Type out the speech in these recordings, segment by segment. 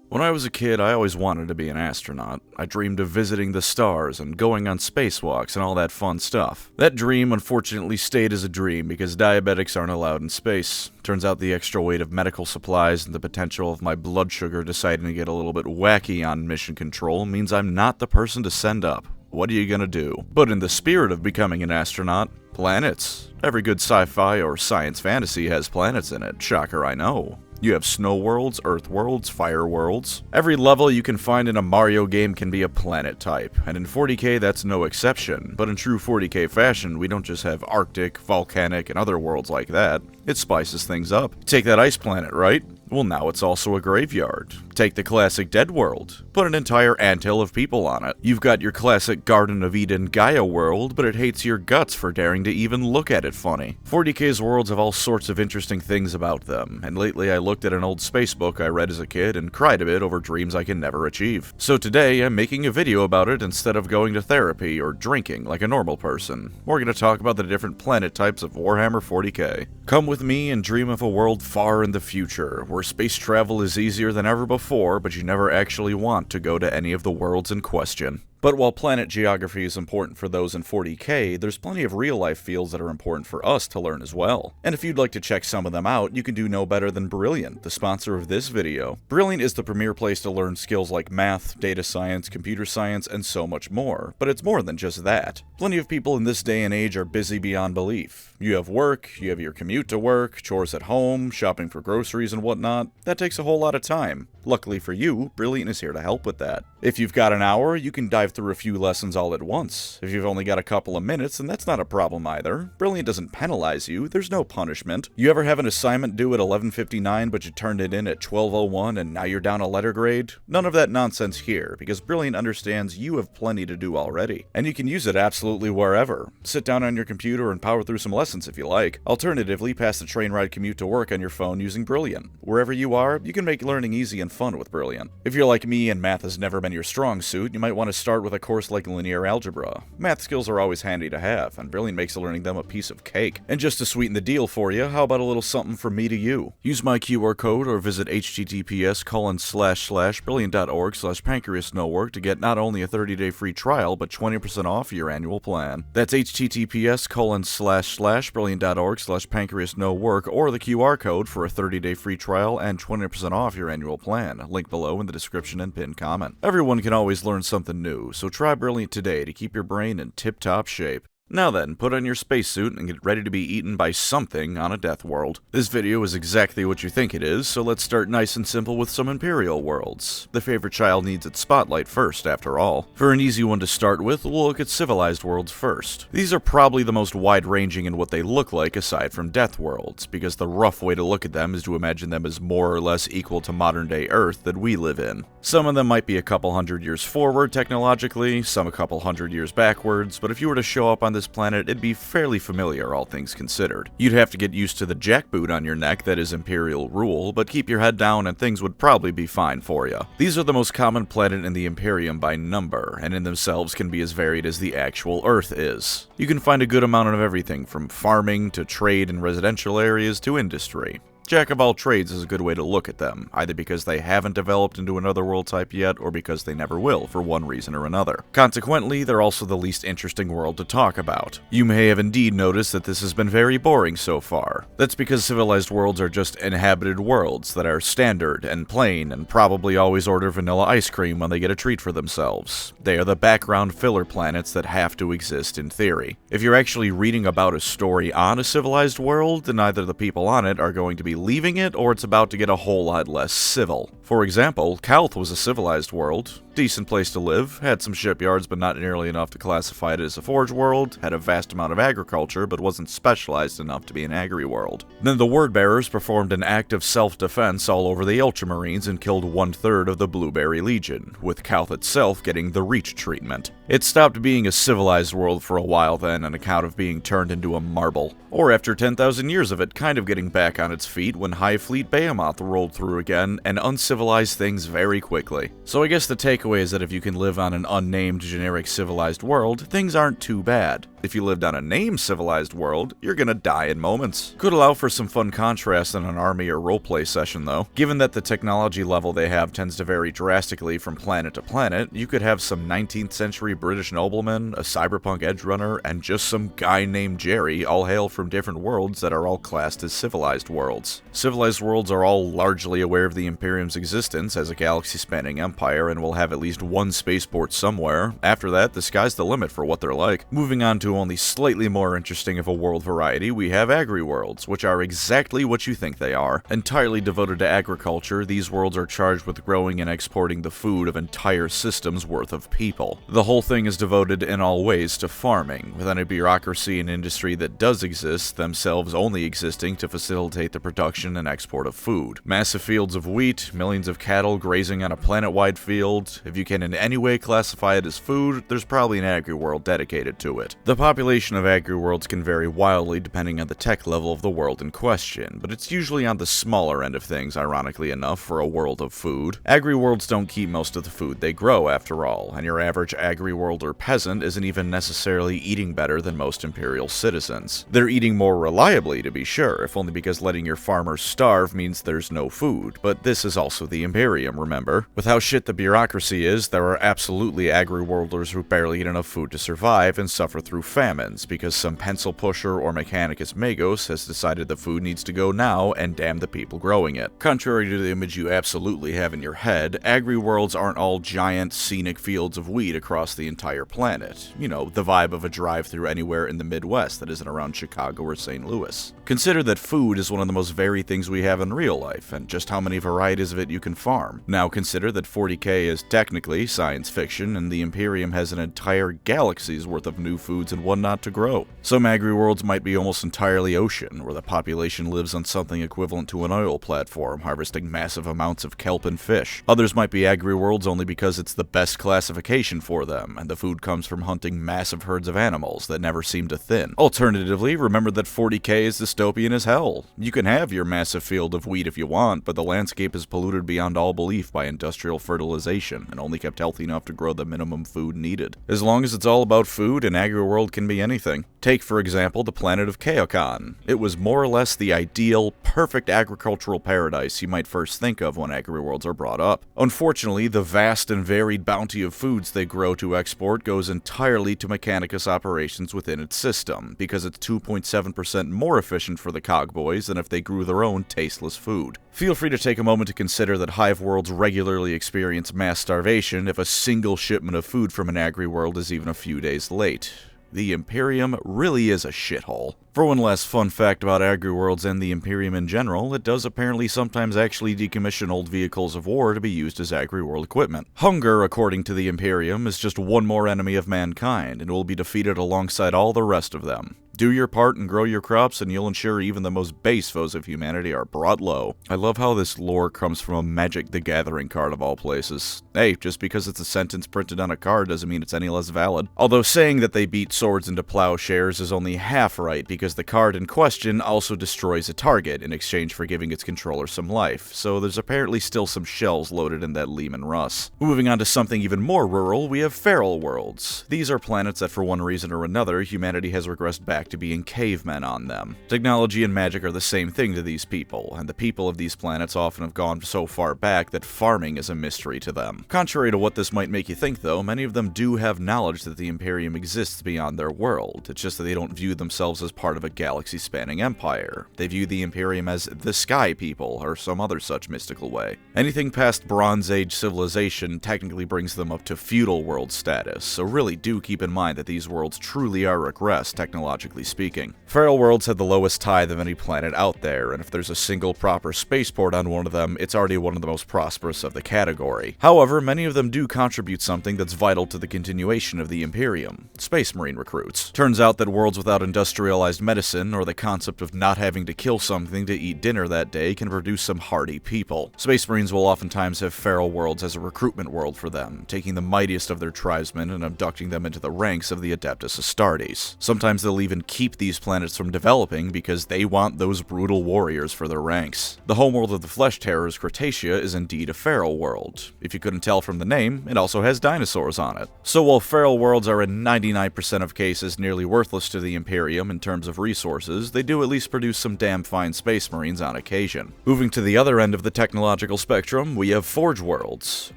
When I was a kid, I always wanted to be an astronaut. I dreamed of visiting the stars and going on spacewalks and all that fun stuff. That dream unfortunately stayed as a dream because diabetics aren't allowed in space. Turns out the extra weight of medical supplies and the potential of my blood sugar deciding to get a little bit wacky on mission control means I'm not the person to send up. What are you gonna do? But in the spirit of becoming an astronaut, planets. Every good sci-fi or science fantasy has planets in it. Shocker, I know. You have snow worlds, earth worlds, fire worlds. Every level you can find in a Mario game can be a planet type, and in 40k that's no exception. But in true 40k fashion, we don't just have Arctic, volcanic, and other worlds like that. It spices things up. Take that ice planet, right? Well, now it's also a graveyard. Take the classic Dead World. Put an entire anthill of people on it. You've got your classic Garden of Eden Gaia world, but it hates your guts for daring to even look at it funny. 40k's worlds have all sorts of interesting things about them, and lately I looked at an old space book I read as a kid and cried a bit over dreams I can never achieve. So today I'm making a video about it instead of going to therapy or drinking like a normal person. We're going to talk about the different planet types of Warhammer 40k. Come with me and dream of a world far in the future, where space travel is easier than ever before, but you never actually want to go to any of the worlds in question. But while planet geography is important for those in 40k, there's plenty of real-life fields that are important for us to learn as well. And if you'd like to check some of them out, you can do no better than Brilliant, the sponsor of this video. Brilliant is the premier place to learn skills like math, data science, computer science, and so much more. But it's more than just that. Plenty of people in this day and age are busy beyond belief. You have work, you have your commute to work, chores at home, shopping for groceries and whatnot. That takes a whole lot of time. Luckily for you, Brilliant is here to help with that. If you've got an hour, you can dive through a few lessons all at once. If you've only got a couple of minutes, then that's not a problem either. Brilliant doesn't penalize you, there's no punishment. You ever have an assignment due at 11:59 but you turned it in at 12:01 and now you're down a letter grade? None of that nonsense here, because Brilliant understands you have plenty to do already. And you can use it absolutely wherever. Sit down on your computer and power through some lessons if you like. Alternatively, pass the train ride commute to work on your phone using Brilliant. Wherever you are, you can make learning easy and fun with Brilliant. If you're like me and math has never been your strong suit, you might want to start with a course like linear algebra. Math skills are always handy to have, and Brilliant makes learning them a piece of cake. And just to sweeten the deal for you, how about a little something from me to you? Use my QR code or visit https://brilliant.org/PancreasNoWork to get not only a 30-day free trial, but 20% off your annual plan. That's https://brilliant.org/PancreasNoWork or the QR code for a 30-day free trial and 20% off your annual plan. Link below in the description and pinned comment. Everyone can always learn something new, so try Brilliant today to keep your brain in tip-top shape. Now then, put on your spacesuit and get ready to be eaten by something on a death world. This video is exactly what you think it is, so let's start nice and simple with some Imperial worlds. The favorite child needs its spotlight first, after all. For an easy one to start with, we'll look at civilized worlds first. These are probably the most wide-ranging in what they look like aside from death worlds, because the rough way to look at them is to imagine them as more or less equal to modern-day Earth that we live in. Some of them might be a couple hundred years forward technologically, some a couple hundred years backwards, but if you were to show up on this planet, it'd be fairly familiar, all things considered. You'd have to get used to the jackboot on your neck that is Imperial rule, but keep your head down and things would probably be fine for you. These are the most common planet in the Imperium by number, and in themselves can be as varied as the actual Earth is. You can find a good amount of everything from farming to trade and residential areas to industry. Jack of all trades is a good way to look at them, either because they haven't developed into another world type yet, or because they never will for one reason or another. Consequently, they're also the least interesting world to talk about. You may have indeed noticed that this has been very boring so far. That's because civilized worlds are just inhabited worlds that are standard and plain and probably always order vanilla ice cream when they get a treat for themselves. They are the background filler planets that have to exist in theory. If you're actually reading about a story on a civilized world, then either the people on it are going to be leaving it, or it's about to get a whole lot less civil. For example, Calth was a civilized world. Decent place to live, had some shipyards but not nearly enough to classify it as a forge world, had a vast amount of agriculture but wasn't specialized enough to be an agri-world. Then the Wordbearers performed an act of self-defense all over the Ultramarines and killed 1/3 of the Blueberry Legion, with Calth itself getting the Reach treatment. It stopped being a civilized world for a while then on account of being turned into a marble. Or after 10,000 years of it kind of getting back on its feet when High Fleet Behemoth rolled through again, and uncivilized civilize things very quickly. So I guess the takeaway is that if you can live on an unnamed generic civilized world, things aren't too bad. If you lived on a named civilized world, you're gonna die in moments. Could allow for some fun contrast in an army or roleplay session though. Given that the technology level they have tends to vary drastically from planet to planet, you could have some 19th century British noblemen, a cyberpunk edgerunner, and just some guy named Jerry all hail from different worlds that are all classed as civilized worlds. Civilized worlds are all largely aware of the Imperium's existence as a galaxy-spanning empire and will have at least one spaceport somewhere. After that, the sky's the limit for what they're like. Moving on to only slightly more interesting of a world variety, we have agri-worlds, which are exactly what you think they are. Entirely devoted to agriculture, these worlds are charged with growing and exporting the food of entire systems worth of people. The whole thing is devoted in all ways to farming, within a bureaucracy and industry that does exist, themselves only existing to facilitate the production and export of food. Massive fields of wheat, millions of cattle grazing on a planet-wide field. If you can in any way classify it as food, there's probably an agri-world dedicated to it. The population of agri-worlds can vary wildly depending on the tech level of the world in question, but it's usually on the smaller end of things, ironically enough, for a world of food. Agri-worlds don't keep most of the food they grow, after all, and your average agri-world or peasant isn't even necessarily eating better than most Imperial citizens. They're eating more reliably, to be sure, if only because letting your farmers starve means there's no food, but this is also the Imperium, remember? With how shit the bureaucracy is, there are absolutely agri-worlders who barely eat enough food to survive and suffer through famines, because some pencil pusher or mechanicus magos has decided the food needs to go now, and damn the people growing it. Contrary to the image you absolutely have in your head, agri-worlds aren't all giant, scenic fields of wheat across the entire planet. You know, the vibe of a drive-through anywhere in the Midwest that isn't around Chicago or St. Louis. Consider that food is one of the most varied things we have in real life, and just how many varieties of it you can farm. Now consider that 40K is technically science fiction, and the Imperium has an entire galaxy's worth of new foods and whatnot to grow. Some agri-worlds might be almost entirely ocean, where the population lives on something equivalent to an oil platform, harvesting massive amounts of kelp and fish. Others might be agri-worlds only because it's the best classification for them, and the food comes from hunting massive herds of animals that never seem to thin. Alternatively, remember that 40K is dystopian as hell. You can have your massive field of wheat if you want, but the landscape is polluted beyond all belief by industrial fertilization, and only kept healthy enough to grow the minimum food needed. As long as it's all about food, an agri-world can be anything. Take, for example, the planet of Kaokon. It was more or less the ideal, perfect agricultural paradise you might first think of when agri-worlds are brought up. Unfortunately, the vast and varied bounty of foods they grow to export goes entirely to Mechanicus operations within its system, because it's 2.7% more efficient for the cogboys than if they grew their own tasteless food. Feel free to take a moment to consider that hive worlds regularly experience mass starvation if a single shipment of food from an agri-world is even a few days late. The Imperium really is a shithole. For one last fun fact about agri-worlds and the Imperium in general, it does apparently sometimes actually decommission old vehicles of war to be used as agri-world equipment. Hunger, according to the Imperium, is just one more enemy of mankind, and will be defeated alongside all the rest of them. Do your part and grow your crops, and you'll ensure even the most base foes of humanity are brought low. I love how this lore comes from a Magic the Gathering card of all places. Hey, just because it's a sentence printed on a card doesn't mean it's any less valid. Although saying that they beat swords into plowshares is only half right, because the card in question also destroys a target in exchange for giving its controller some life, so there's apparently still some shells loaded in that Lehman Russ. Moving on to something even more rural, we have feral worlds. These are planets that for one reason or another, humanity has regressed back to being cavemen on them. Technology and magic are the same thing to these people, and the people of these planets often have gone so far back that farming is a mystery to them. Contrary to what this might make you think though, many of them do have knowledge that the Imperium exists beyond their world. It's just that they don't view themselves as part of a galaxy-spanning empire. They view the Imperium as the Sky People, or some other such mystical way. Anything past Bronze Age civilization technically brings them up to feudal world status, so really do keep in mind that these worlds truly are regressed technologically speaking. Feral worlds have the lowest tithe of any planet out there, and if there's a single proper spaceport on one of them, it's already one of the most prosperous of the category. However, many of them do contribute something that's vital to the continuation of the Imperium: Space Marine recruits. Turns out that worlds without industrialized medicine, or the concept of not having to kill something to eat dinner that day, can produce some hardy people. Space Marines will oftentimes have feral worlds as a recruitment world for them, taking the mightiest of their tribesmen and abducting them into the ranks of the Adeptus Astartes. Sometimes they'll even keep these planets from developing because they want those brutal warriors for their ranks. The homeworld of the Flesh Terrors, Cretaceous, is indeed a feral world. If you couldn't tell from the name, it also has dinosaurs on it. So while feral worlds are in 99% of cases nearly worthless to the Imperium in terms of resources, they do at least produce some damn fine space marines on occasion. Moving to the other end of the technological spectrum, we have Forge Worlds.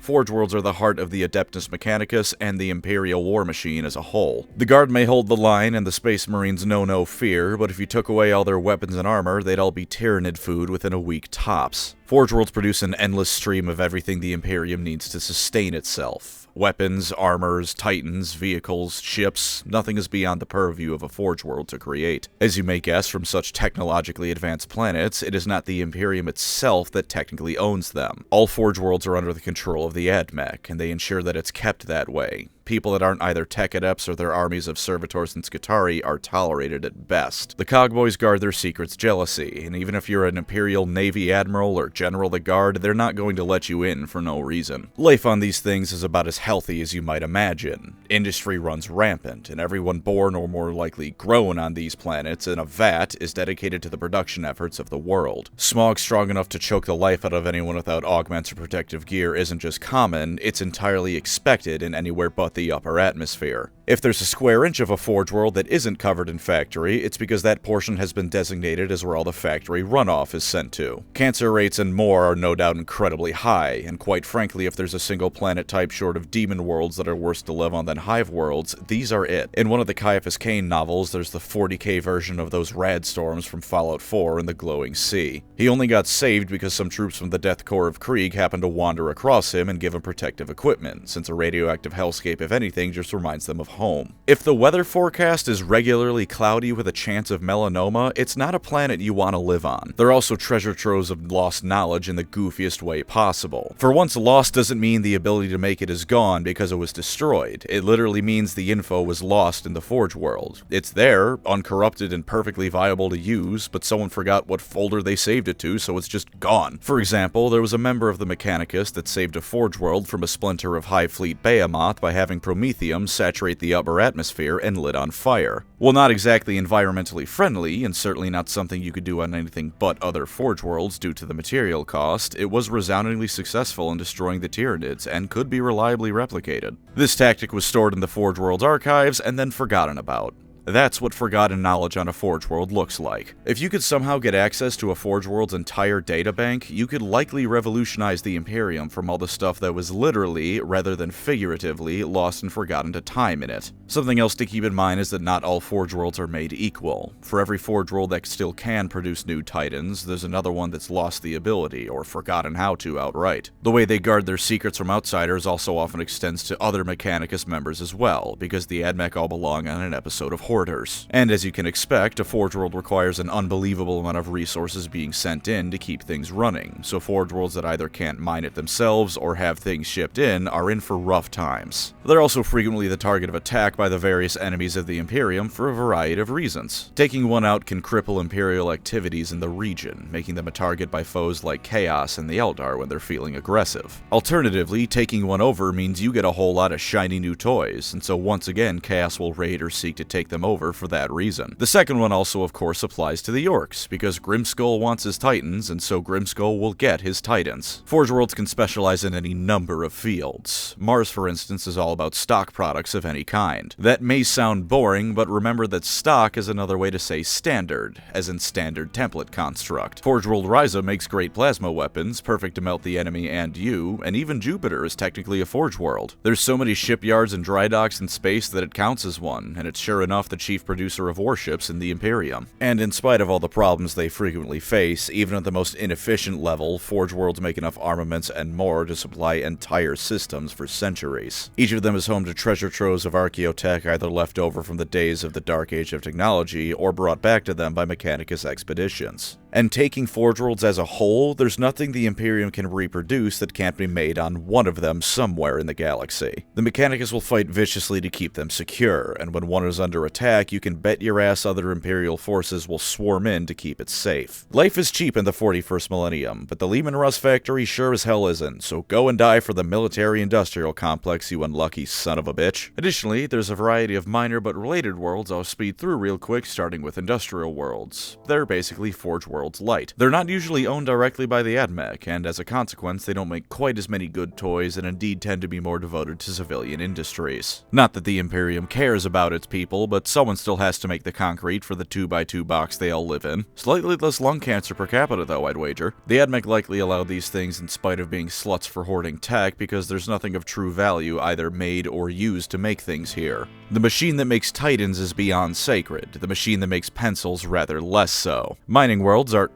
Forge Worlds are the heart of the Adeptus Mechanicus and the Imperial war machine as a whole. The Guard may hold the line and the Space Marines know no fear, but if you took away all their weapons and armor, they'd all be Tyranid food within a week tops. Forge Worlds produce an endless stream of everything the Imperium needs to sustain itself. Weapons, armors, titans, vehicles, ships, nothing is beyond the purview of a Forge World to create. As you may guess from such technologically advanced planets, it is not the Imperium itself that technically owns them. All Forge Worlds are under the control of the AdMech, and they ensure that it's kept that way. People that aren't either tech adepts or their armies of servitors and Skitarii are tolerated at best. The Cogboys guard their secrets jealousy, and even if you're an Imperial Navy Admiral or General of the Guard, they're not going to let you in for no reason. Life on these things is about as healthy as you might imagine. Industry runs rampant, and everyone born or more likely grown on these planets in a vat is dedicated to the production efforts of the world. Smog strong enough to choke the life out of anyone without augments or protective gear isn't just common, it's entirely expected in anywhere but the upper atmosphere. If there's a square inch of a Forge World that isn't covered in factory, it's because that portion has been designated as where all the factory runoff is sent to. Cancer rates and more are no doubt incredibly high, and quite frankly, if there's a single planet type short of demon worlds that are worse to live on than hive worlds, these are it. In one of the Caiaphas Cain novels, there's the 40k version of those rad storms from Fallout 4 in the Glowing Sea. He only got saved because some troops from the Death Corps of Krieg happened to wander across him and give him protective equipment, since a radioactive hellscape, if anything, just reminds them of home. If the weather forecast is regularly cloudy with a chance of melanoma, it's not a planet you want to live on. There are also treasure troves of lost knowledge in the goofiest way possible. For once, lost doesn't mean the ability to make it is gone because it was destroyed. It literally means the info was lost in the Forge World. It's there, uncorrupted and perfectly viable to use, but someone forgot what folder they saved it to, so it's just gone. For example, there was a member of the Mechanicus that saved a Forge World from a splinter of High Fleet Behemoth by having Promethium saturate the upper atmosphere and lit on fire. While not exactly environmentally friendly, and certainly not something you could do on anything but other Forge Worlds due to the material cost, it was resoundingly successful in destroying the Tyranids and could be reliably replicated. This tactic was stored in the Forge World's archives and then forgotten about. That's what forgotten knowledge on a Forge World looks like. If you could somehow get access to a Forge World's entire databank, you could likely revolutionize the Imperium from all the stuff that was literally, rather than figuratively, lost and forgotten to time in it. Something else to keep in mind is that not all Forge Worlds are made equal. For every Forge World that still can produce new titans, there's another one that's lost the ability, or forgotten how to outright. The way they guard their secrets from outsiders also often extends to other Mechanicus members as well, because the AdMech all belong on an episode of Hoarders. And as you can expect, a Forge World requires an unbelievable amount of resources being sent in to keep things running, so Forge Worlds that either can't mine it themselves or have things shipped in are in for rough times. They're also frequently the target of attack by the various enemies of the Imperium for a variety of reasons. Taking one out can cripple Imperial activities in the region, making them a target by foes like Chaos and the Eldar when they're feeling aggressive. Alternatively, taking one over means you get a whole lot of shiny new toys, and so once again Chaos will raid or seek to take them over for that reason. The second one also of course applies to the Orcs, because Grimskull wants his Titans, and so Grimskull will get his Titans. Forge Worlds can specialize in any number of fields. Mars, for instance, is all about stock products of any kind. That may sound boring, but remember that stock is another way to say standard, as in standard template construct. Forge World Ryza makes great plasma weapons, perfect to melt the enemy and you, and even Jupiter is technically a Forge World. There's so many shipyards and dry docks in space that it counts as one, and it's sure enough the chief producer of warships in the Imperium. And in spite of all the problems they frequently face, even at the most inefficient level, Forge Worlds make enough armaments and more to supply entire systems for centuries. Each of them is home to treasure troves of archaeotech either left over from the days of the Dark Age of technology or brought back to them by Mechanicus expeditions. And taking Forge Worlds as a whole, there's nothing the Imperium can reproduce that can't be made on one of them somewhere in the galaxy. The Mechanicus will fight viciously to keep them secure, and when one is under attack, you can bet your ass other Imperial forces will swarm in to keep it safe. Life is cheap in the 41st millennium, but the Lehman Russ factory sure as hell isn't, so go and die for the military-industrial complex, you unlucky son of a bitch. Additionally, there's a variety of minor but related worlds I'll speed through real quick, starting with industrial worlds. They're basically Forge Worlds light. They're not usually owned directly by the AdMech, and as a consequence, they don't make quite as many good toys and indeed tend to be more devoted to civilian industries. Not that the Imperium cares about its people, but someone still has to make the concrete for the 2x2 box they all live in. Slightly less lung cancer per capita though, I'd wager. The AdMech likely allowed these things in spite of being sluts for hoarding tech, because there's nothing of true value either made or used to make things here. The machine that makes Titans is beyond sacred, the machine that makes pencils rather less so. Mining worlds are...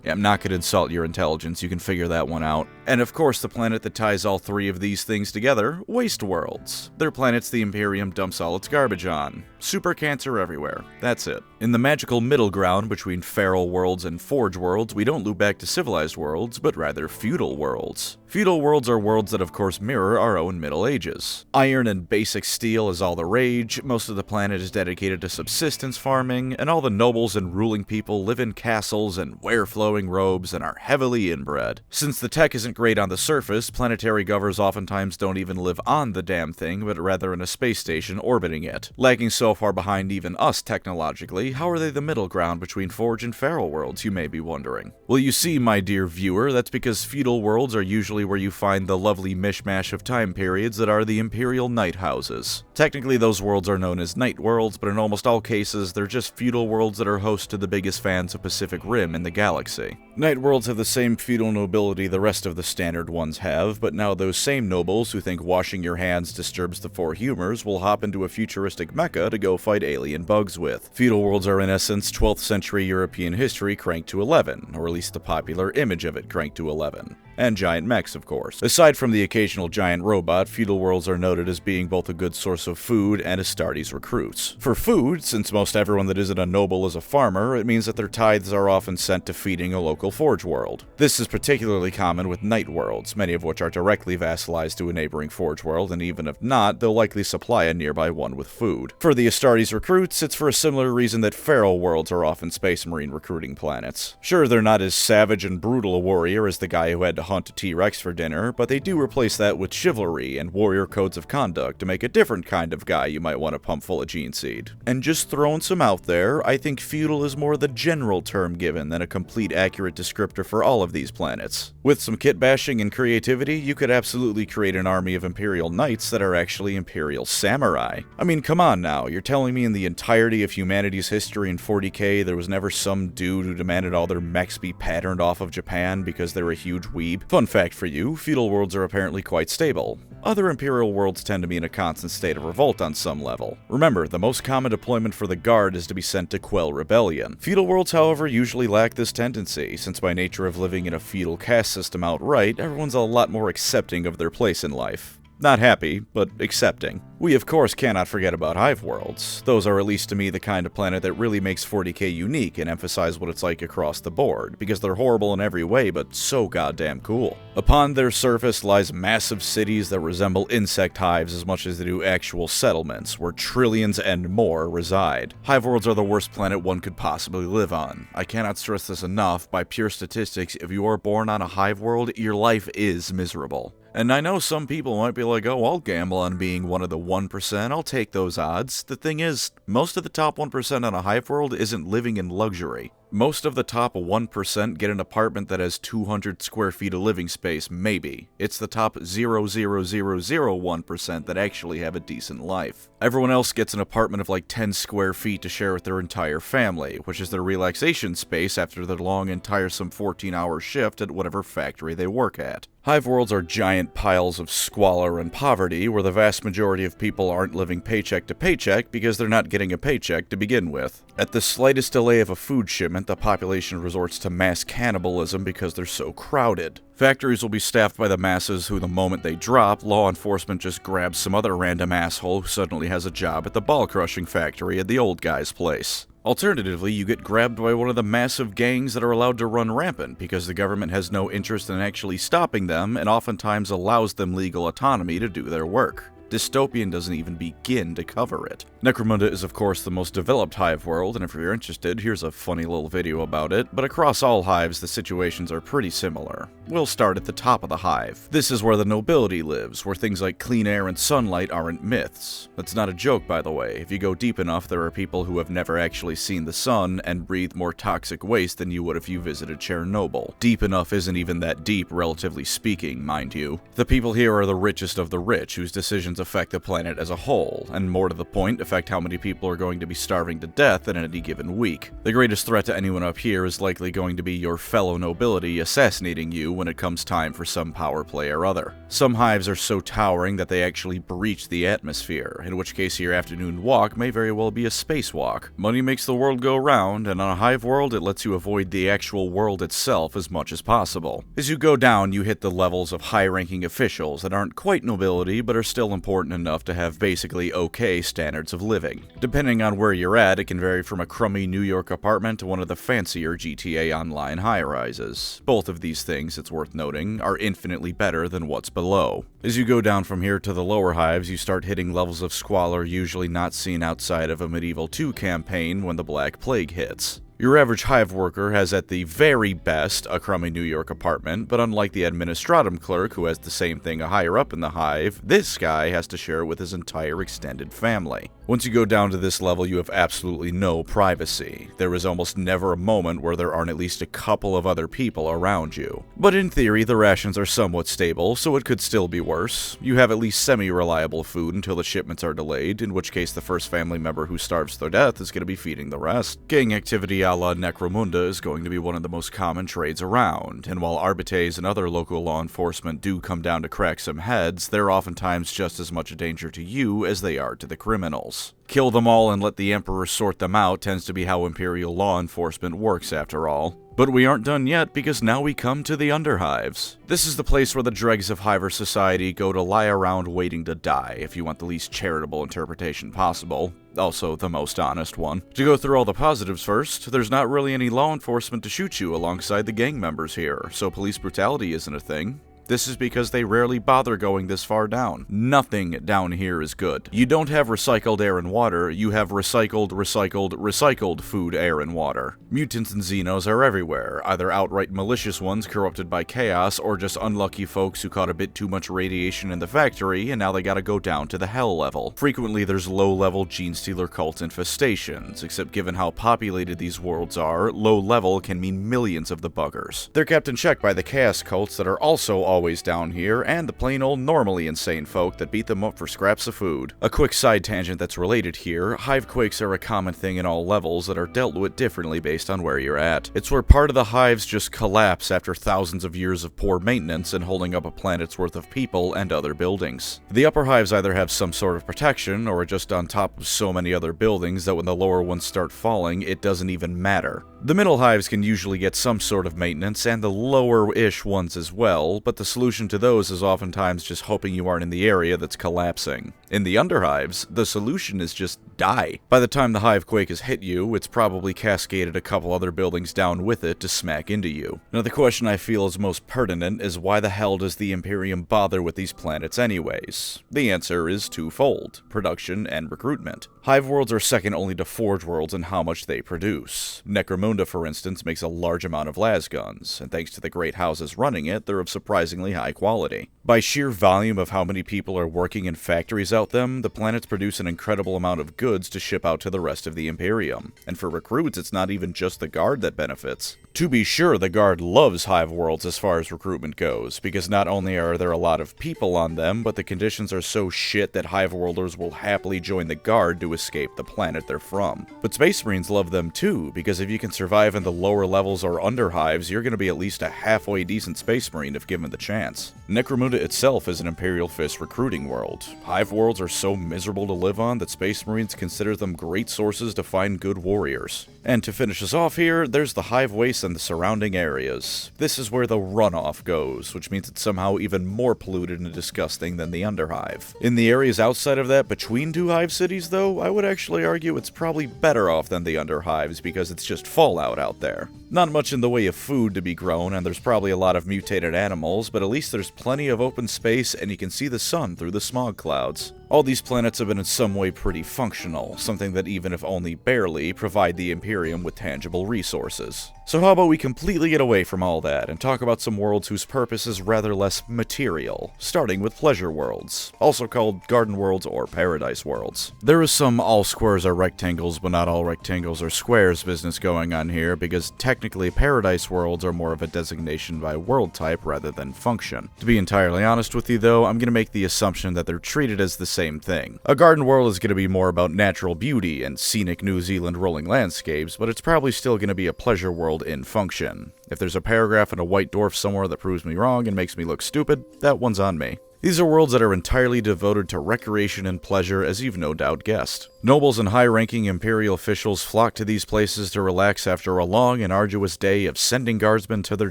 Yeah, I'm not going to insult your intelligence, you can figure that one out. And of course the planet that ties all three of these things together, waste worlds. They're planets the Imperium dumps all its garbage on. Super cancer everywhere. That's it. In the magical middle ground between feral worlds and forge worlds, we don't loop back to civilized worlds, but rather feudal worlds. Feudal worlds are worlds that of course mirror our own Middle Ages. Iron and basic steel is all the rage, most of the planet is dedicated to subsistence farming, and all the nobles and ruling people live in castles and wear flowing robes and are heavily inbred. Since the tech isn't great on the surface, planetary govers oftentimes don't even live on the damn thing, but rather in a space station orbiting it. Lagging so far behind even us technologically, how are they the middle ground between Forge and Feral worlds, you may be wondering? Well, you see, my dear viewer, that's because feudal worlds are usually where you find the lovely mishmash of time periods that are the Imperial night houses. Technically, those worlds are known as night worlds, but in almost all cases, they're just feudal worlds that are host to the biggest fans of Pacific Rim in the galaxy. Night worlds have the same feudal nobility the rest of the standard ones have, but now those same nobles who think washing your hands disturbs the four humors will hop into a futuristic mecha to go fight alien bugs with. Feudal worlds are in essence 12th century European history cranked to 11, or at least the popular image of it cranked to 11. And giant mechs, of course. Aside from the occasional giant robot, feudal worlds are noted as being both a good source of food and Astartes recruits. For food, since most everyone that isn't a noble is a farmer, it means that their tithes are often sent to feeding a local forge world. This is particularly common with night worlds, many of which are directly vassalized to a neighboring forge world, and even if not, they'll likely supply a nearby one with food. For the Astartes recruits, it's for a similar reason that feral worlds are often space marine recruiting planets. Sure, they're not as savage and brutal a warrior as the guy who had to hunt a T-Rex for dinner, but they do replace that with chivalry and warrior codes of conduct to make a different kind of guy you might want to pump full of gene seed. And just throwing some out there, I think feudal is more the general term given than a complete accurate descriptor for all of these planets. With some kit bashing and creativity, you could absolutely create an army of Imperial Knights that are actually Imperial Samurai. I mean, come on now, you're telling me in the entirety of humanity's history in 40k there was never some dude who demanded all their mechs be patterned off of Japan because they're a huge weeb? Fun fact for you, feudal worlds are apparently quite stable. Other Imperial worlds tend to be in a constant state of revolt on some level. Remember, the most common deployment for the Guard is to be sent to quell rebellion. Feudal worlds, however, usually lack this tendency, since by nature of living in a feudal caste system outright, everyone's a lot more accepting of their place in life. Not happy, but accepting. We of course cannot forget about hive worlds. Those are, at least to me, the kind of planet that really makes 40k unique and emphasize what it's like across the board, because they're horrible in every way, but so goddamn cool. Upon their surface lies massive cities that resemble insect hives as much as they do actual settlements, where trillions and more reside. Hive worlds are the worst planet one could possibly live on. I cannot stress this enough, by pure statistics, if you are born on a hive world, your life is miserable. And I know some people might be like, oh, I'll gamble on being one of the 1%, I'll take those odds. The thing is, most of the top 1% on a hive world isn't living in luxury. Most of the top 1% get an apartment that has 200 square feet of living space, maybe. It's the top 0.0001% that actually have a decent life. Everyone else gets an apartment of like 10 square feet to share with their entire family, which is their relaxation space after their long and tiresome 14-hour shift at whatever factory they work at. Hive worlds are giant piles of squalor and poverty where the vast majority of people aren't living paycheck to paycheck because they're not getting a paycheck to begin with. At the slightest delay of a food shipment, the population resorts to mass cannibalism because they're so crowded. Factories will be staffed by the masses who, the moment they drop, law enforcement just grabs some other random asshole who suddenly has a job at the ball-crushing factory at the old guy's place. Alternatively, you get grabbed by one of the massive gangs that are allowed to run rampant because the government has no interest in actually stopping them and oftentimes allows them legal autonomy to do their work. Dystopian doesn't even begin to cover it. Necromunda is of course the most developed hive world, and if you're interested, here's a funny little video about it, but across all hives the situations are pretty similar. We'll start at the top of the hive. This is where the nobility lives, where things like clean air and sunlight aren't myths. That's not a joke, by the way. If you go deep enough, there are people who have never actually seen the sun and breathe more toxic waste than you would if you visited Chernobyl. Deep enough isn't even that deep, relatively speaking, mind you. The people here are the richest of the rich, whose decisions affect the planet as a whole, and more to the point, affect how many people are going to be starving to death in any given week. The greatest threat to anyone up here is likely going to be your fellow nobility assassinating you when it comes time for some power play or other. Some hives are so towering that they actually breach the atmosphere, in which case your afternoon walk may very well be a spacewalk. Money makes the world go round, and on a hive world it lets you avoid the actual world itself as much as possible. As you go down, you hit the levels of high-ranking officials that aren't quite nobility but are still important enough to have basically okay standards of living. Depending on where you're at, it can vary from a crummy New York apartment to one of the fancier GTA Online high-rises. Both of these things, it's worth noting, are infinitely better than what's below. As you go down from here to the lower hives, you start hitting levels of squalor usually not seen outside of a Medieval 2 campaign when the Black Plague hits. Your average hive worker has at the very best a crummy New York apartment, but unlike the administratum clerk who has the same thing higher up in the hive, this guy has to share it with his entire extended family. Once you go down to this level, you have absolutely no privacy. There is almost never a moment where there aren't at least a couple of other people around you. But in theory, the rations are somewhat stable, so it could still be worse. You have at least semi-reliable food until the shipments are delayed, in which case the first family member who starves to death is going to be feeding the rest. Gang activity a la Necromunda is going to be one of the most common trades around, and while arbitres and other local law enforcement do come down to crack some heads, they're oftentimes just as much a danger to you as they are to the criminals. Kill them all and let the Emperor sort them out tends to be how Imperial law enforcement works after all. But we aren't done yet, because now we come to the Underhives. This is the place where the dregs of Hiver society go to lie around waiting to die, if you want the least charitable interpretation possible. Also, the most honest one. To go through all the positives first, there's not really any law enforcement to shoot you alongside the gang members here, so police brutality isn't a thing. This is because they rarely bother going this far down. Nothing down here is good. You don't have recycled air and water, you have recycled food, air, and water. Mutants and Xenos are everywhere, either outright malicious ones corrupted by chaos, or just unlucky folks who caught a bit too much radiation in the factory and now they gotta go down to the hell level. Frequently there's low-level gene stealer cult infestations, except given how populated these worlds are, low level can mean millions of the buggers. They're kept in check by the chaos cults that are also always down here, and the plain old normally insane folk that beat them up for scraps of food. A quick side tangent that's related here, hivequakes are a common thing in all levels that are dealt with differently based on where you're at. It's where part of the hives just collapse after thousands of years of poor maintenance and holding up a planet's worth of people and other buildings. The upper hives either have some sort of protection, or are just on top of so many other buildings that when the lower ones start falling, it doesn't even matter. The middle hives can usually get some sort of maintenance, and the lower-ish ones as well, but the solution to those is oftentimes just hoping you aren't in the area that's collapsing. In the underhives, the solution is just die. By the time the hivequake has hit you, it's probably cascaded a couple other buildings down with it to smack into you. Now the question I feel is most pertinent is why the hell does the Imperium bother with these planets anyways? The answer is twofold: production and recruitment. Hive worlds are second only to Forge worlds in how much they produce. Necromunda, for instance, makes a large amount of lasguns, and thanks to the great houses running it, they're of surprisingly high quality. By sheer volume of how many people are working in factories out them, the planets produce an incredible amount of goods to ship out to the rest of the Imperium. And for recruits, it's not even just the Guard that benefits. To be sure, the Guard loves hive worlds as far as recruitment goes, because not only are there a lot of people on them, but the conditions are so shit that hive worlders will happily join the Guard to escape the planet they're from. But Space Marines love them too, because if you can survive in the lower levels or under hives, you're going to be at least a halfway decent Space Marine if given the chance. Necromunda Macleod itself is an Imperial Fist recruiting world. Hive worlds are so miserable to live on that Space Marines consider them great sources to find good warriors. And to finish us off here, there's the Hive Waste and the surrounding areas. This is where the runoff goes, which means it's somehow even more polluted and disgusting than the Underhive. In the areas outside of that, between two hive cities though, I would actually argue it's probably better off than the Underhives because it's just fallout out there. Not much in the way of food to be grown, and there's probably a lot of mutated animals, but at least there's plenty of open space and you can see the sun through the smog clouds. All these planets have been in some way pretty functional, something that even if only barely, provide the Imperium with tangible resources. So how about we completely get away from all that and talk about some worlds whose purpose is rather less material, starting with pleasure worlds, also called garden worlds or paradise worlds. There is some all squares are rectangles but not all rectangles are squares business going on here because technically paradise worlds are more of a designation by world type rather than function. To be entirely honest with you though, I'm going to make the assumption that they're treated as the same thing. A garden world is going to be more about natural beauty and scenic New Zealand rolling landscapes, but it's probably still going to be a pleasure world in function. If there's a paragraph in a white dwarf somewhere that proves me wrong and makes me look stupid, that one's on me. These are worlds that are entirely devoted to recreation and pleasure, as you've no doubt guessed. Nobles and high-ranking Imperial officials flock to these places to relax after a long and arduous day of sending guardsmen to their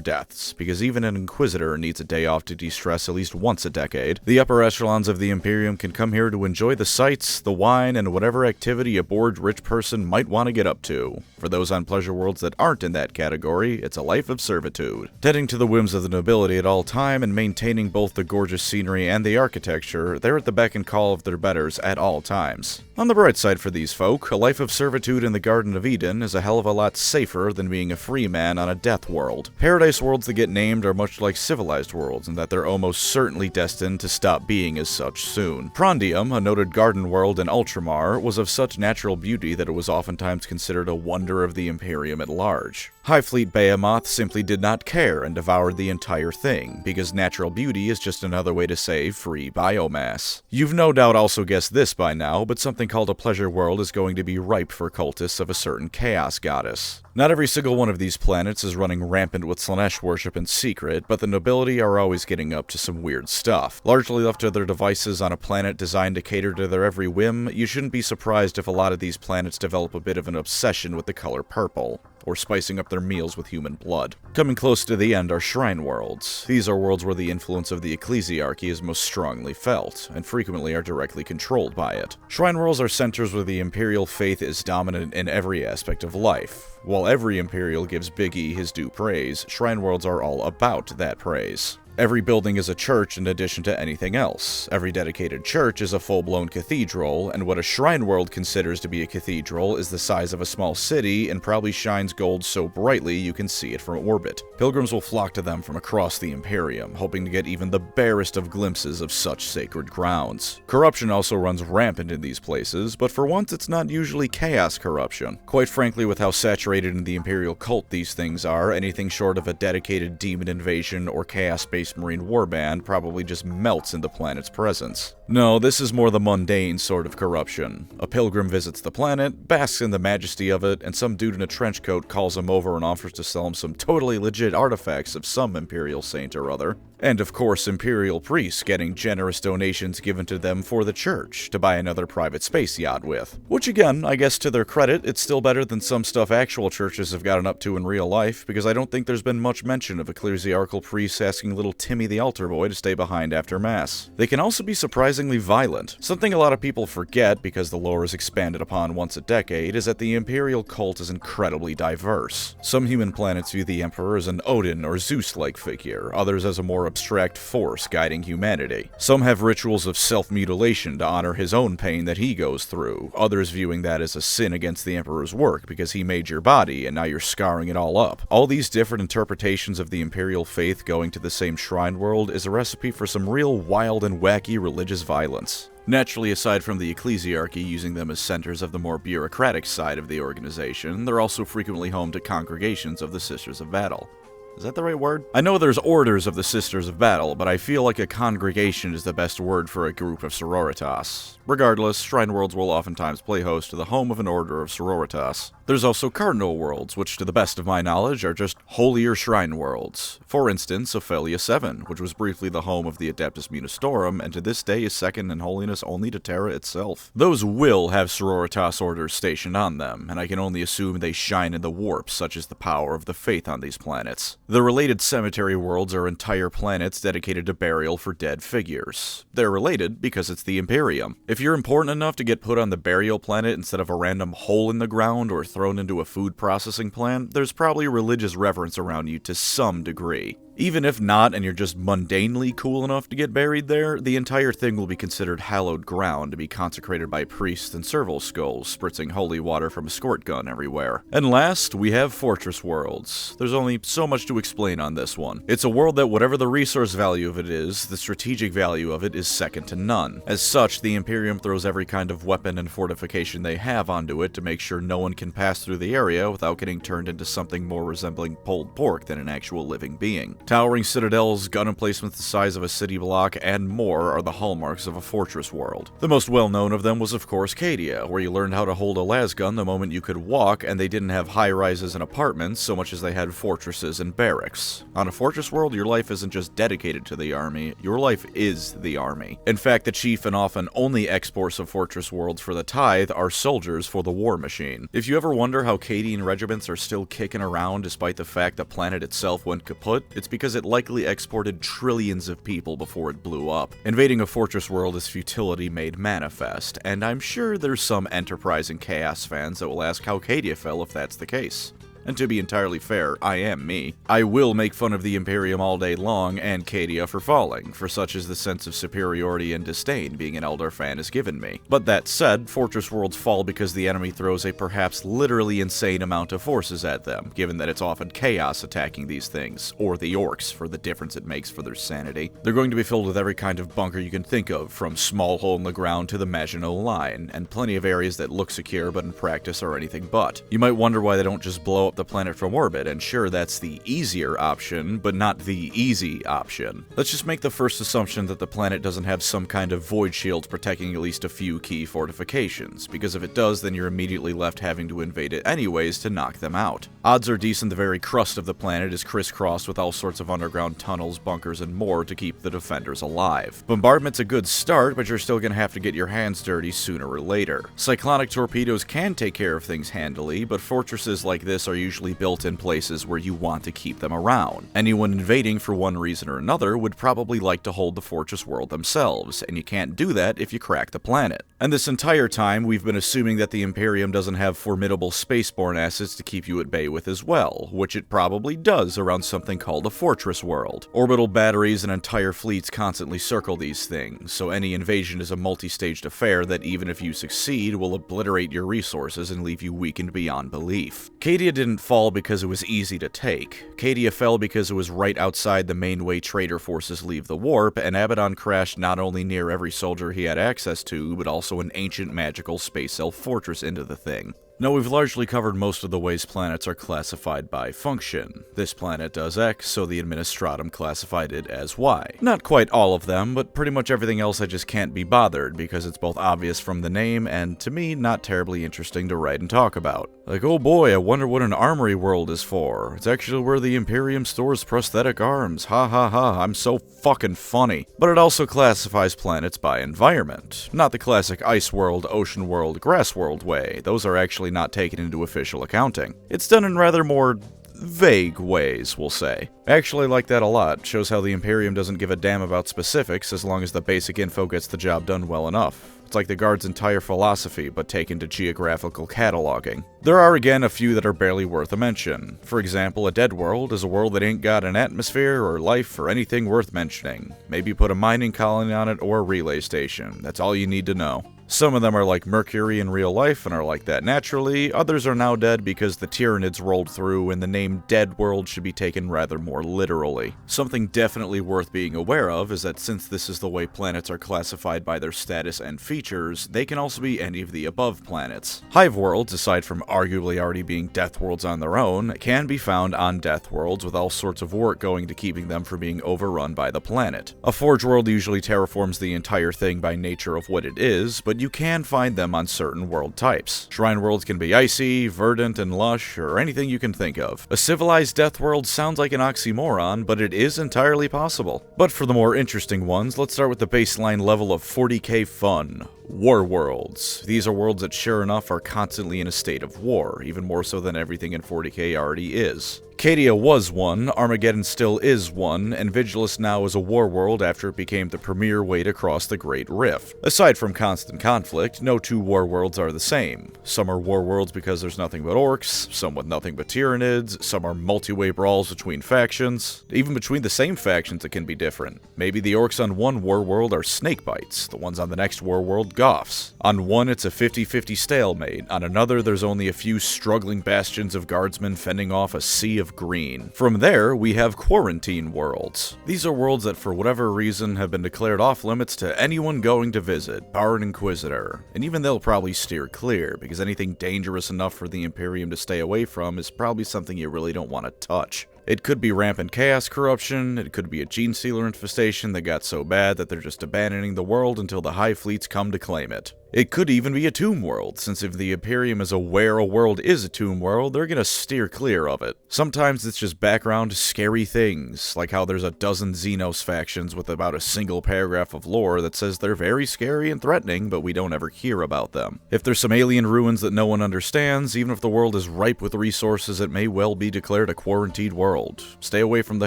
deaths, because even an Inquisitor needs a day off to de-stress at least once a decade. The upper echelons of the Imperium can come here to enjoy the sights, the wine, and whatever activity a bored rich person might want to get up to. For those on pleasure worlds that aren't in that category, it's a life of servitude. Tending to the whims of the nobility at all time and maintaining both the gorgeous scenery and the architecture, they're at the beck and call of their betters at all times. On the bright side for these folk, a life of servitude in the Garden of Eden is a hell of a lot safer than being a free man on a death world. Paradise worlds that get named are much like civilized worlds in that they're almost certainly destined to stop being as such soon. Prondium, a noted garden world in Ultramar, was of such natural beauty that it was oftentimes considered a wonder of the Imperium at large. Hive Fleet Behemoth simply did not care and devoured the entire thing, because natural beauty is just another way to say free biomass. You've no doubt also guessed this by now, but something called a pleasure world is going to be ripe for cultists of a certain chaos goddess. Not every single one of these planets is running rampant with Slaanesh worship in secret, but the nobility are always getting up to some weird stuff. Largely left to their devices on a planet designed to cater to their every whim, you shouldn't be surprised if a lot of these planets develop a bit of an obsession with the color purple, or spicing up their meals with human blood. Coming close to the end are shrine worlds. These are worlds where the influence of the ecclesiarchy is most strongly felt, and frequently are directly controlled by it. Shrine worlds are centers where the Imperial faith is dominant in every aspect of life. While every Imperial gives Big E his due praise, shrine worlds are all about that praise. Every building is a church in addition to anything else. Every dedicated church is a full-blown cathedral, and what a shrine world considers to be a cathedral is the size of a small city and probably shines gold so brightly you can see it from orbit. Pilgrims will flock to them from across the Imperium, hoping to get even the barest of glimpses of such sacred grounds. Corruption also runs rampant in these places, but for once it's not usually chaos corruption. Quite frankly, with how saturated in the Imperial cult these things are, anything short of a dedicated demon invasion or chaos-based Marine warband probably just melts in the planet's presence. No, this is more the mundane sort of corruption. A pilgrim visits the planet, basks in the majesty of it, and some dude in a trench coat calls him over and offers to sell him some totally legit artifacts of some Imperial saint or other. And of course, Imperial priests getting generous donations given to them for the church to buy another private space yacht with. Which again, I guess to their credit, it's still better than some stuff actual churches have gotten up to in real life, because I don't think there's been much mention of ecclesiarchal priests asking little Timmy the altar boy to stay behind after mass. They can also be surprisingly violent. Something a lot of people forget, because the lore is expanded upon once a decade, is that the Imperial cult is incredibly diverse. Some human planets view the Emperor as an Odin or Zeus-like figure, others as a more abstract force guiding humanity. Some have rituals of self-mutilation to honor his own pain that he goes through, others viewing that as a sin against the Emperor's work because he made your body and now you're scarring it all up. All these different interpretations of the Imperial faith going to the same shrine world is a recipe for some real wild and wacky religious violence. Naturally, aside from the ecclesiarchy using them as centers of the more bureaucratic side of the organization, they're also frequently home to congregations of the Sisters of Battle. Is that the right word? I know there's orders of the Sisters of Battle, but I feel like a congregation is the best word for a group of sororitas. Regardless, shrine worlds will oftentimes play host to the home of an order of sororitas. There's also cardinal worlds, which to the best of my knowledge are just holier shrine worlds. For instance, Ophelia 7, which was briefly the home of the Adeptus Munastorum, and to this day is second in holiness only to Terra itself. Those will have sororitas orders stationed on them, and I can only assume they shine in the warp, such as the power of the faith on these planets. The related cemetery worlds are entire planets dedicated to burial for dead figures. They're related because it's the Imperium. If you're important enough to get put on the burial planet instead of a random hole in the ground or thrown into a food processing plant, there's probably religious reverence around you to some degree. Even if not, and you're just mundanely cool enough to get buried there, the entire thing will be considered hallowed ground to be consecrated by priests and serval skulls, spritzing holy water from a squirt gun everywhere. And last, we have fortress worlds. There's only so much to explain on this one. It's a world that whatever the resource value of it is, the strategic value of it is second to none. As such, the Imperium throws every kind of weapon and fortification they have onto it to make sure no one can pass through the area without getting turned into something more resembling pulled pork than an actual living being. Towering citadels, gun emplacements the size of a city block, and more are the hallmarks of a fortress world. The most well-known of them was of course Cadia, where you learned how to hold a lasgun the moment you could walk, and they didn't have high-rises and apartments so much as they had fortresses and barracks. On a fortress world, your life isn't just dedicated to the army, your life is the army. In fact, the chief and often only exports of fortress worlds for the tithe are soldiers for the war machine. If you ever wonder how Cadian regiments are still kicking around despite the fact the planet itself went kaput, it's because it likely exported trillions of people before it blew up. Invading a fortress world is futility made manifest, and I'm sure there's some enterprising Chaos fans that will ask how Cadia fell if that's the case. And to be entirely fair, I am me. I will make fun of the Imperium all day long and Cadia for falling, for such is the sense of superiority and disdain being an Eldar fan has given me. But that said, fortress worlds fall because the enemy throws a perhaps literally insane amount of forces at them, given that it's often chaos attacking these things, or the orcs for the difference it makes for their sanity. They're going to be filled with every kind of bunker you can think of, from small hole in the ground to the Maginot Line, and plenty of areas that look secure but in practice are anything but. You might wonder why they don't just blow up the planet from orbit, and sure, that's the easier option, but not the easy option. Let's just make the first assumption that the planet doesn't have some kind of void shield protecting at least a few key fortifications, because if it does, then you're immediately left having to invade it anyways to knock them out. Odds are decent the very crust of the planet is crisscrossed with all sorts of underground tunnels, bunkers, and more to keep the defenders alive. Bombardment's a good start, but you're still gonna have to get your hands dirty sooner or later. Cyclonic torpedoes can take care of things handily, but fortresses like this are usually built in places where you want to keep them around. Anyone invading for one reason or another would probably like to hold the fortress world themselves, and you can't do that if you crack the planet. And this entire time, we've been assuming that the Imperium doesn't have formidable spaceborne assets to keep you at bay with as well, which it probably does around something called a fortress world. Orbital batteries and entire fleets constantly circle these things, so any invasion is a multi-staged affair that even if you succeed will obliterate your resources and leave you weakened beyond belief. Cadia didn't fall because it was easy to take. Cadia fell because it was right outside the main way trader forces leave the warp, and Abaddon crashed not only near every soldier he had access to, but also an ancient magical space elf fortress into the thing. Now, we've largely covered most of the ways planets are classified by function. This planet does X, so the Administratum classified it as Y. Not quite all of them, but pretty much everything else I just can't be bothered, because it's both obvious from the name, and to me, not terribly interesting to write and talk about. Like, oh boy, I wonder what an armory world is for. It's actually where the Imperium stores prosthetic arms. Ha ha ha, I'm so fucking funny. But it also classifies planets by environment. Not the classic ice world, ocean world, grass world way. Those are actually not taken into official accounting. It's done in rather more vague ways, we'll say. I actually like that a lot. Shows how the Imperium doesn't give a damn about specifics as long as the basic info gets the job done well enough. It's like the Guard's entire philosophy, but taken to geographical cataloging. There are again a few that are barely worth a mention. For example, a dead world is a world that ain't got an atmosphere or life or anything worth mentioning. Maybe put a mining colony on it or a relay station. That's all you need to know. Some of them are like Mercury in real life and are like that naturally, others are now dead because the Tyranids rolled through and the name Dead World should be taken rather more literally. Something definitely worth being aware of is that since this is the way planets are classified by their status and features, they can also be any of the above planets. Hive worlds, aside from arguably already being death worlds on their own, can be found on death worlds with all sorts of work going to keeping them from being overrun by the planet. A forge world usually terraforms the entire thing by nature of what it is, but you can find them on certain world types. Shrine worlds can be icy, verdant, and lush, or anything you can think of. A civilized death world sounds like an oxymoron, but it is entirely possible. But for the more interesting ones, let's start with the baseline level of 40k fun. War worlds. These are worlds that sure enough are constantly in a state of war, even more so than everything in 40k already is. Cadia was one, Armageddon still is one, and Vigilus now is a war world after it became the premier way to cross the Great Rift. Aside from constant conflict, no two war worlds are the same. Some are war worlds because there's nothing but orcs, some with nothing but Tyranids, some are multi-way brawls between factions. Even between the same factions it can be different. Maybe the orcs on one war world are snakebites, the ones on the next war world Goths. On one it's a 50-50 stalemate, on another there's only a few struggling bastions of guardsmen fending off a sea of green. From there, we have quarantine worlds. These are worlds that for whatever reason have been declared off limits to anyone going to visit, bar an Inquisitor. And even they'll probably steer clear, because anything dangerous enough for the Imperium to stay away from is probably something you really don't want to touch. It could be rampant chaos corruption, it could be a gene stealer infestation that got so bad that they're just abandoning the world until the high fleets come to claim it. It could even be a tomb world, since if the Imperium is aware a world is a tomb world, they're gonna steer clear of it. Sometimes it's just background scary things, like how there's a dozen Xenos factions with about a single paragraph of lore that says they're very scary and threatening, but we don't ever hear about them. If there's some alien ruins that no one understands, even if the world is ripe with resources, it may well be declared a quarantined world. Stay away from the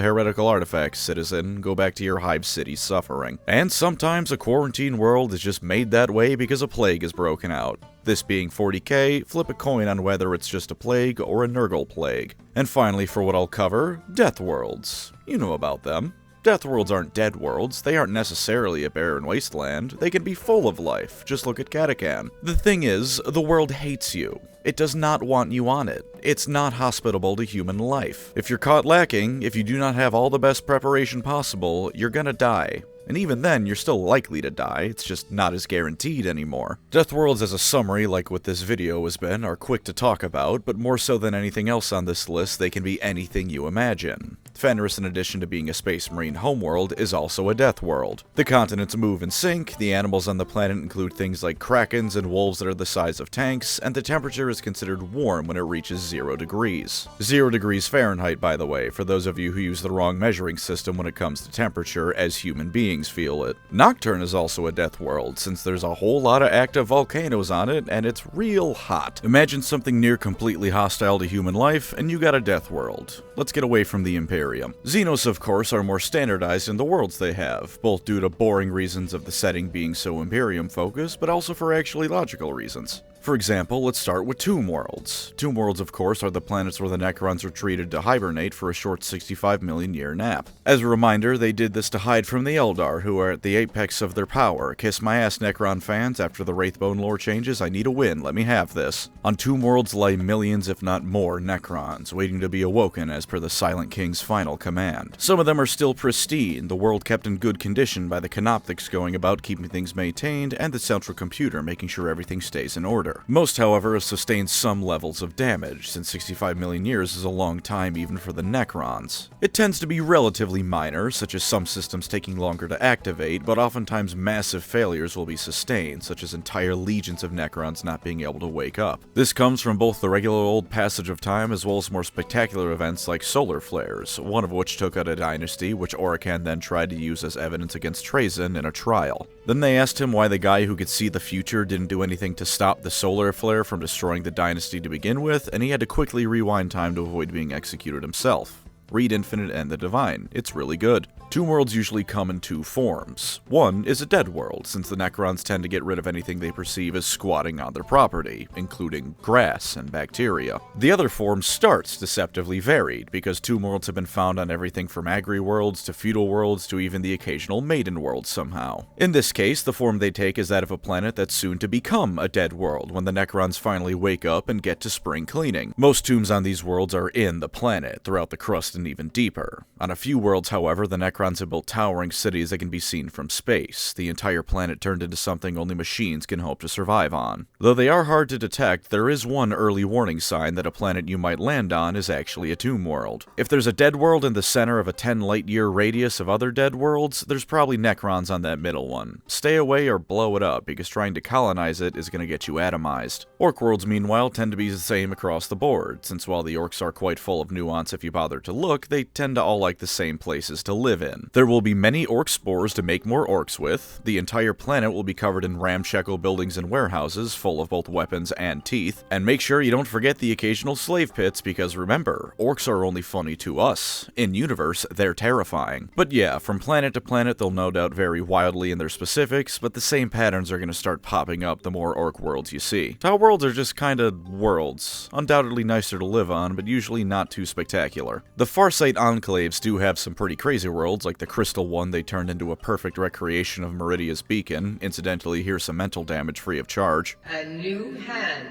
heretical artifacts, citizen. Go back to your hive city suffering. And sometimes a quarantine world is just made that way because a plague is broken out. This being 40k, flip a coin on whether it's just a plague or a Nurgle plague. And finally, for what I'll cover, death worlds. You know about them. Death worlds aren't dead worlds, they aren't necessarily a barren wasteland, they can be full of life, just look at Catacan. The thing is, the world hates you. It does not want you on it. It's not hospitable to human life. If you're caught lacking, if you do not have all the best preparation possible, you're gonna die. And even then, you're still likely to die, it's just not as guaranteed anymore. Death worlds as a summary, like what this video has been, are quick to talk about, but more so than anything else on this list, they can be anything you imagine. Fenris, in addition to being a Space Marine homeworld, is also a death world. The continents move and sink, the animals on the planet include things like krakens and wolves that are the size of tanks, and the temperature is considered warm when it reaches 0 degrees. 0 degrees Fahrenheit, by the way, for those of you who use the wrong measuring system when it comes to temperature as human beings feel it. Nocturne is also a death world, since there's a whole lot of active volcanoes on it, and it's real hot. Imagine something near completely hostile to human life, and you got a death world. Let's get away from the Imperium. Xenos, of course, are more standardized in the worlds they have, both due to boring reasons of the setting being so Imperium-focused, but also for actually logical reasons. For example, let's start with tomb worlds. Tomb worlds, of course, are the planets where the Necrons retreated to hibernate for a short 65 million year nap. As a reminder, they did this to hide from the Eldar, who are at the apex of their power. Kiss my ass, Necron fans, after the Wraithbone lore changes, I need a win, let me have this. On tomb worlds lie millions, if not more, Necrons, waiting to be awoken as per the Silent King's final command. Some of them are still pristine, the world kept in good condition by the Canoptics going about keeping things maintained, and the central computer making sure everything stays in order. Most, however, have sustained some levels of damage, since 65 million years is a long time even for the Necrons. It tends to be relatively minor, such as some systems taking longer to activate, but oftentimes massive failures will be sustained, such as entire legions of Necrons not being able to wake up. This comes from both the regular old passage of time as well as more spectacular events like solar flares, one of which took out a dynasty, which Orican then tried to use as evidence against Trazen in a trial. Then they asked him why the guy who could see the future didn't do anything to stop the solar flare from destroying the dynasty to begin with, and he had to quickly rewind time to avoid being executed himself. Read Infinite and the Divine, it's really good. Tomb worlds usually come in two forms. One is a dead world, since the Necrons tend to get rid of anything they perceive as squatting on their property, including grass and bacteria. The other form starts deceptively varied, because tomb worlds have been found on everything from agri worlds to feudal worlds to even the occasional maiden world somehow. In this case, the form they take is that of a planet that's soon to become a dead world when the Necrons finally wake up and get to spring cleaning. Most tombs on these worlds are in the planet, throughout the crust and even deeper. On a few worlds, however, the Necrons have built towering cities that can be seen from space, the entire planet turned into something only machines can hope to survive on. Though they are hard to detect, there is one early warning sign that a planet you might land on is actually a tomb world. If there's a dead world in the center of a 10 light-year radius of other dead worlds, there's probably Necrons on that middle one. Stay away or blow it up, because trying to colonize it is going to get you atomized. Orc worlds, meanwhile, tend to be the same across the board, since while the orcs are quite full of nuance if you bother to look, they tend to all like the same places to live in. There will be many orc spores to make more orcs with, the entire planet will be covered in ramshackle buildings and warehouses full of both weapons and teeth, and make sure you don't forget the occasional slave pits, because remember, orcs are only funny to us. In-universe, they're terrifying. But yeah, from planet to planet they'll no doubt vary wildly in their specifics, but the same patterns are going to start popping up the more orc worlds you see. Tau worlds are just kinda worlds. Undoubtedly nicer to live on, but usually not too spectacular. The Farsight enclaves do have some pretty crazy worlds, like the Crystal one they turned into a perfect recreation of Meridia's beacon. Incidentally, here's some mental damage free of charge. A new hand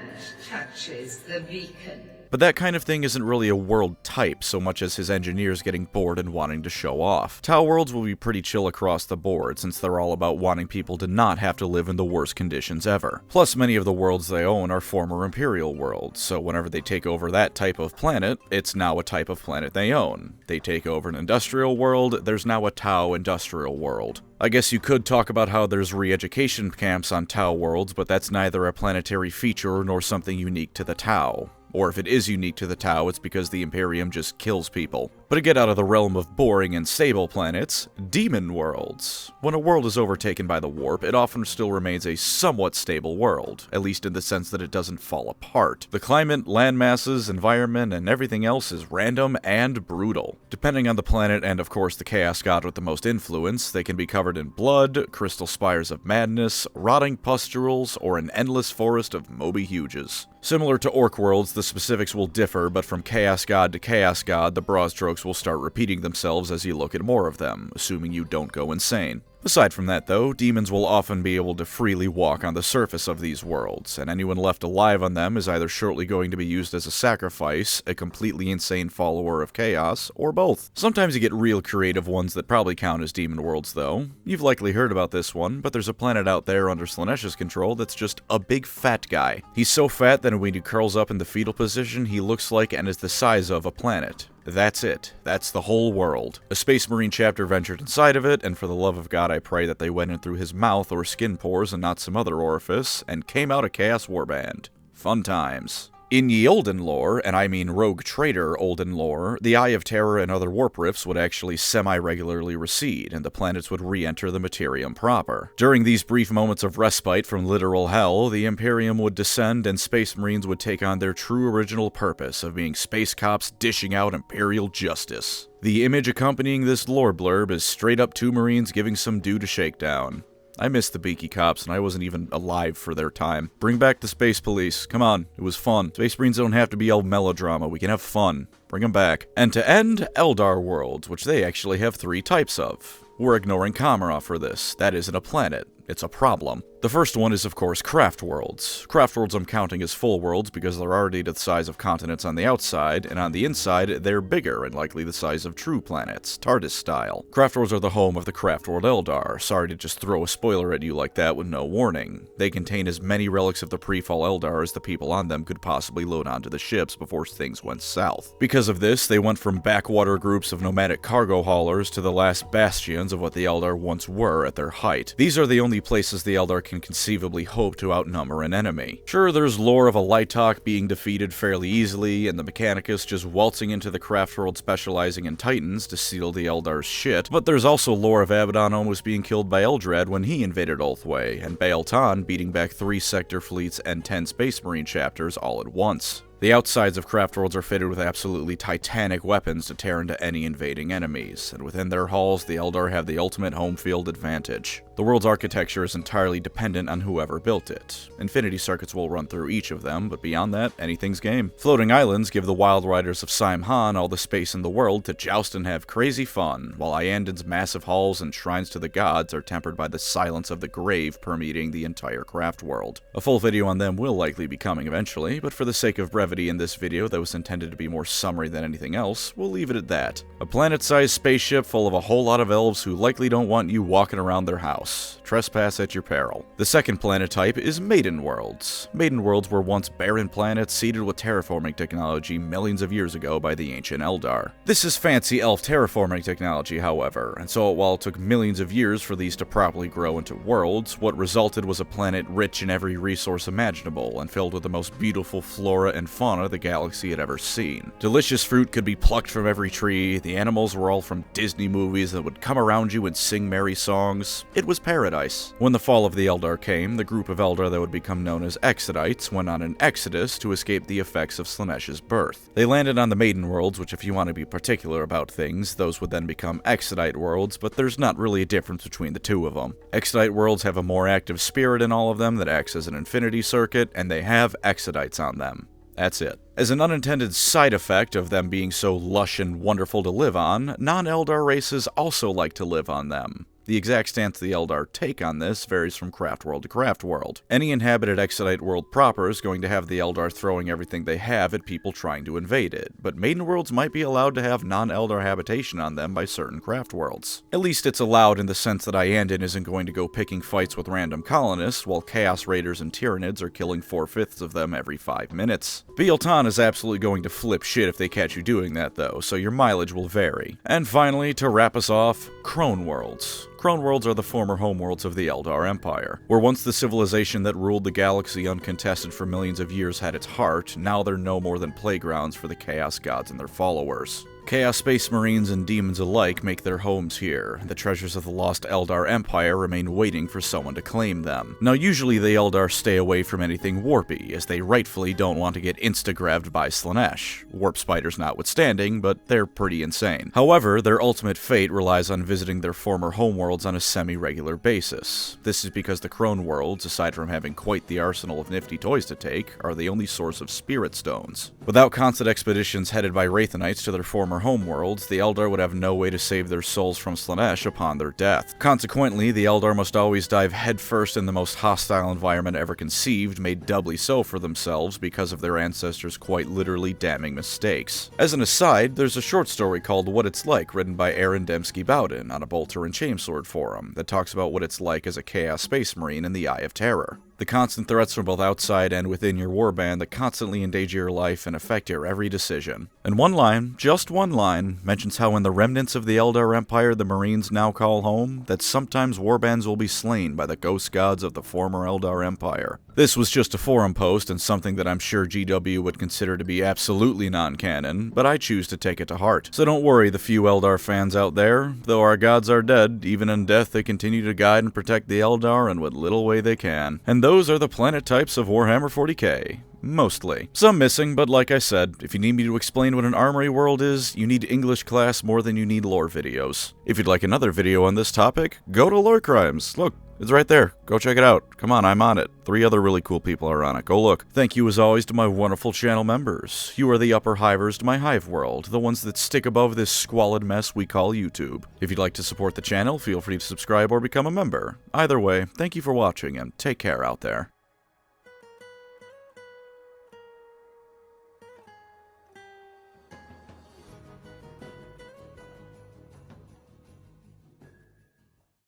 touches the beacon. But that kind of thing isn't really a world type, so much as his engineers getting bored and wanting to show off. Tau worlds will be pretty chill across the board, since they're all about wanting people to not have to live in the worst conditions ever. Plus, many of the worlds they own are former Imperial worlds, so whenever they take over that type of planet, it's now a type of planet they own. They take over an industrial world, there's now a Tau industrial world. I guess you could talk about how there's re-education camps on Tau worlds, but that's neither a planetary feature nor something unique to the Tau. Or if it is unique to the Tau, it's because the Imperium just kills people. But to get out of the realm of boring and stable planets, demon worlds. When a world is overtaken by the warp, it often still remains a somewhat stable world, at least in the sense that it doesn't fall apart. The climate, land masses, environment, and everything else is random and brutal. Depending on the planet and of course the Chaos God with the most influence, they can be covered in blood, crystal spires of madness, rotting pustules, or an endless forest of Moby Huges. Similar to Orc worlds, the specifics will differ, but from Chaos God to Chaos God, the broad strokes will start repeating themselves as you look at more of them, assuming you don't go insane. Aside from that though, demons will often be able to freely walk on the surface of these worlds, and anyone left alive on them is either shortly going to be used as a sacrifice, a completely insane follower of chaos, or both. Sometimes you get real creative ones that probably count as demon worlds though. You've likely heard about this one, but there's a planet out there under Slaanesh's control that's just a big fat guy. He's so fat that when he curls up in the fetal position, he looks like and is the size of a planet. That's it. That's the whole world. A Space Marine chapter ventured inside of it, and for the love of God I pray that they went in through his mouth or skin pores and not some other orifice, and came out a Chaos Warband. Fun times. In ye olden lore, and I mean rogue trader olden lore, the Eye of Terror and other warp rifts would actually semi-regularly recede, and the planets would re-enter the Materium proper. During these brief moments of respite from literal hell, the Imperium would descend and Space Marines would take on their true original purpose of being space cops dishing out Imperial justice. The image accompanying this lore blurb is straight up two Marines giving some due to shakedown. I miss the beaky cops, and I wasn't even alive for their time. Bring back the Space Police. Come on, it was fun. Space Marines don't have to be all melodrama. We can have fun. Bring them back. And to end, Eldar worlds, which they actually have 3 types of. We're ignoring Kamara for this. That isn't a planet. It's a problem. The first one is, of course, craft worlds. Craft worlds I'm counting as full worlds because they're already the size of continents on the outside, and on the inside, they're bigger and likely the size of true planets, TARDIS style. Craft worlds are the home of the craft world Eldar. Sorry to just throw a spoiler at you like that with no warning. They contain as many relics of the pre-fall Eldar as the people on them could possibly load onto the ships before things went south. Because of this, they went from backwater groups of nomadic cargo haulers to the last bastions of what the Eldar once were at their height. These are the only places the Eldar can conceivably hope to outnumber an enemy. Sure, there's lore of a Lighthawk being defeated fairly easily, and the Mechanicus just waltzing into the craft world specializing in Titans to steal the Eldar's shit, but there's also lore of Abaddon almost being killed by Eldrad when he invaded Ulthwé, and Baal Tan beating back 3 sector fleets and 10 Space Marine chapters all at once. The outsides of craft worlds are fitted with absolutely titanic weapons to tear into any invading enemies, and within their halls, the Eldar have the ultimate home field advantage. The world's architecture is entirely dependent on whoever built it. Infinity circuits will run through each of them, but beyond that, anything's game. Floating islands give the Wild Riders of Saim-Han all the space in the world to joust and have crazy fun, while Iandan's massive halls and shrines to the gods are tempered by the silence of the grave permeating the entire craft world. A full video on them will likely be coming eventually, but for the sake of brevity, brevity in this video that was intended to be more summary than anything else, we'll leave it at that. A planet-sized spaceship full of a whole lot of elves who likely don't want you walking around their house. Trespass at your peril. The second planet type is Maiden Worlds. Maiden Worlds were once barren planets seeded with terraforming technology millions of years ago by the ancient Eldar. This is fancy elf terraforming technology, however, and so while it took millions of years for these to properly grow into worlds, what resulted was a planet rich in every resource imaginable and filled with the most beautiful flora and fauna the galaxy had ever seen. Delicious fruit could be plucked from every tree, the animals were all from Disney movies that would come around you and sing merry songs. It was paradise. When the fall of the Eldar came, the group of Eldar that would become known as Exodites went on an exodus to escape the effects of Slanesh's birth. They landed on the Maiden Worlds, which if you want to be particular about things, those would then become Exodite Worlds, but there's not really a difference between the two of them. Exodite Worlds have a more active spirit in all of them that acts as an infinity circuit, and they have Exodites on them. That's it. As an unintended side effect of them being so lush and wonderful to live on, non-Eldar races also like to live on them. The exact stance the Eldar take on this varies from craft world to craft world. Any inhabited Exodite world proper is going to have the Eldar throwing everything they have at people trying to invade it, but Maiden Worlds might be allowed to have non-Eldar habitation on them by certain craft worlds. At least it's allowed in the sense that Iyanden isn't going to go picking fights with random colonists, while Chaos Raiders and Tyranids are killing 4/5 of them every 5 minutes. Bieltan is absolutely going to flip shit if they catch you doing that though, so your mileage will vary. And finally, to wrap us off, Crone Worlds. Crone Worlds are the former homeworlds of the Eldar Empire. Where once the civilization that ruled the galaxy uncontested for millions of years had its heart, now they're no more than playgrounds for the Chaos Gods and their followers. Chaos Space Marines and demons alike make their homes here. The treasures of the lost Eldar Empire remain waiting for someone to claim them. Now usually the Eldar stay away from anything warpy, as they rightfully don't want to get insta-grabbed by Slaanesh. Warp spiders notwithstanding, but they're pretty insane. However, their ultimate fate relies on visiting their former homeworlds on a semi-regular basis. This is because the Crone Worlds, aside from having quite the arsenal of nifty toys to take, are the only source of spirit stones. Without constant expeditions headed by Wraithanites to their former homeworlds, the Eldar would have no way to save their souls from Slaanesh upon their death. Consequently, the Eldar must always dive headfirst in the most hostile environment ever conceived, made doubly so for themselves because of their ancestors' quite literally damning mistakes. As an aside, there's a short story called What It's Like, written by Aaron Dembski-Bowden on a Bolter and Chamesword forum, that talks about what it's like as a Chaos Space Marine in the Eye of Terror. The constant threats from both outside and within your warband that constantly endanger your life and affect your every decision. And one line, just one line, mentions how in the remnants of the Eldar Empire the Marines now call home, that sometimes warbands will be slain by the ghost gods of the former Eldar Empire. This was just a forum post and something that I'm sure GW would consider to be absolutely non-canon, but I choose to take it to heart. So don't worry, the few Eldar fans out there, though our gods are dead, even in death they continue to guide and protect the Eldar in what little way they can. And those are the planet types of Warhammer 40k. Mostly. Some missing, but like I said, if you need me to explain what an armory world is, you need English class more than you need lore videos. If you'd like another video on this topic, go to Lore Crimes. Look, it's right there. Go check it out. Come on, I'm on it. 3 other really cool people are on it. Go look. Thank you as always to my wonderful channel members. You are the upper hivers to my hive world, the ones that stick above this squalid mess we call YouTube. If you'd like to support the channel, feel free to subscribe or become a member. Either way, thank you for watching and take care out there.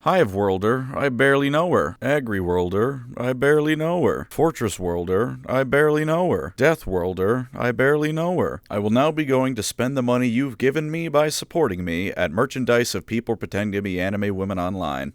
Hive-Worlder, I barely know her. Agri-Worlder, I barely know her. Fortress-Worlder, I barely know her. Death-Worlder, I barely know her. I will now be going to spend the money you've given me by supporting me at merchandise of people pretending to be anime women online.